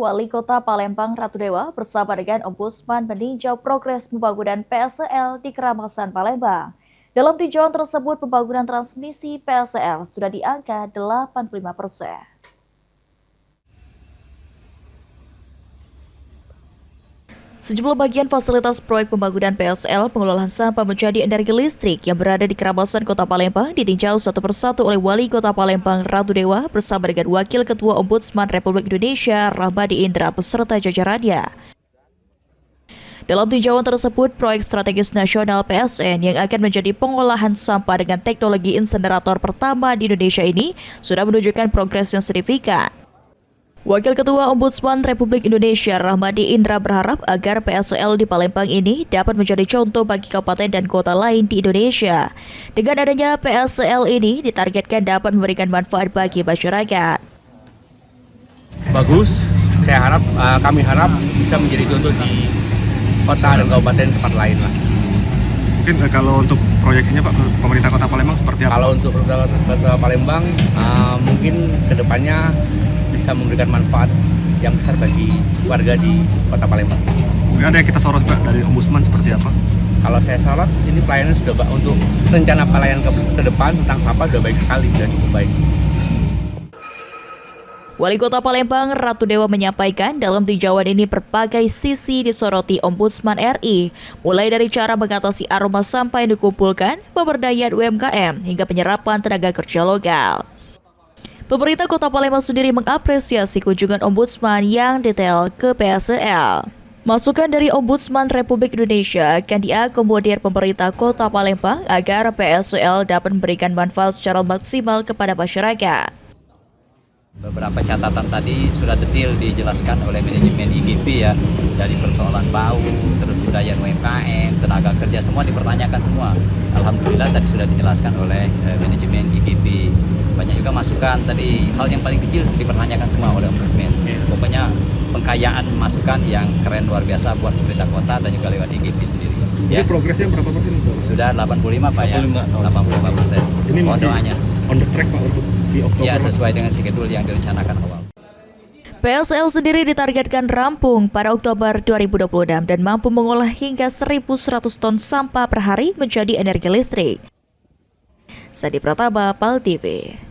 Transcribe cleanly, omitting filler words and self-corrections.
Wali Kota Palembang Ratu Dewa bersama dengan Ombudsman meninjau progres pembangunan PSL di Keramasan Palembang. Dalam tinjauan tersebut, pembangunan transmisi PSL sudah di angka 85%. Sejumlah bagian fasilitas proyek pembangunan PSL pengelolaan sampah menjadi energi listrik yang berada di Keramasan Kota Palembang ditinjau satu persatu oleh Wali Kota Palembang Ratu Dewa bersama dengan Wakil Ketua Ombudsman Republik Indonesia Rahmadi Indra beserta jajarannya. Dalam tinjauan tersebut, proyek strategis nasional PSN yang akan menjadi pengolahan sampah dengan teknologi insinerator pertama di Indonesia ini sudah menunjukkan progres yang signifikan. Wakil Ketua Ombudsman Republik Indonesia Rahmadi Indra berharap agar PSL di Palembang ini dapat menjadi contoh bagi kabupaten dan kota lain di Indonesia. Dengan adanya PSL ini ditargetkan dapat memberikan manfaat bagi masyarakat. Bagus, kami harap bisa menjadi contoh di kota dan kabupaten tempat lain lah. Mungkin kalau untuk proyeksinya Pak, pemerintah Kota Palembang seperti apa? Kalau untuk Kota Palembang, mungkin kedepannya bisa memberikan manfaat yang besar bagi warga di Kota Palembang. Mungkin ada yang kita sorot Pak dari Ombudsman seperti apa? Kalau saya sorot, ini pelayanan sudah untuk rencana pelayanan ke depan tentang sampah sudah baik sekali, sudah cukup baik. Wali Kota Palembang Ratu Dewa menyampaikan dalam tinjauan ini berbagai sisi disoroti Ombudsman RI, mulai dari cara mengatasi aroma sampah yang dikumpulkan, pemberdayaan UMKM, hingga penyerapan tenaga kerja lokal. Pemerintah Kota Palembang sendiri mengapresiasi kunjungan Ombudsman yang detail ke PSL. Masukan dari Ombudsman Republik Indonesia akan diakomodir pemerintah Kota Palembang agar PSL dapat memberikan manfaat secara maksimal kepada masyarakat. Beberapa catatan tadi sudah detail dijelaskan oleh manajemen IGP ya, dari persoalan bau, terus budaya UMKM, tenaga kerja, semua dipertanyakan semua. Alhamdulillah tadi sudah dijelaskan oleh manajemen IGP. Banyak juga masukan tadi, hal yang paling kecil dipertanyakan semua oleh Ombudsman. Pokoknya pengkayaan masukan yang keren luar biasa buat pemerintah kota dan juga lewat IGP sendiri. Ya. Ini progresnya berapa persen? Sudah 85 Pak ya, 85%. Ini masih doanya on the track Pak untuk di Oktober? Ya, sesuai dengan schedule yang direncanakan awal. PSL sendiri ditargetkan rampung pada Oktober 2026 dan mampu mengolah hingga 1.100 ton sampah per hari menjadi energi listrik. Sadi Pratama, PAL TV.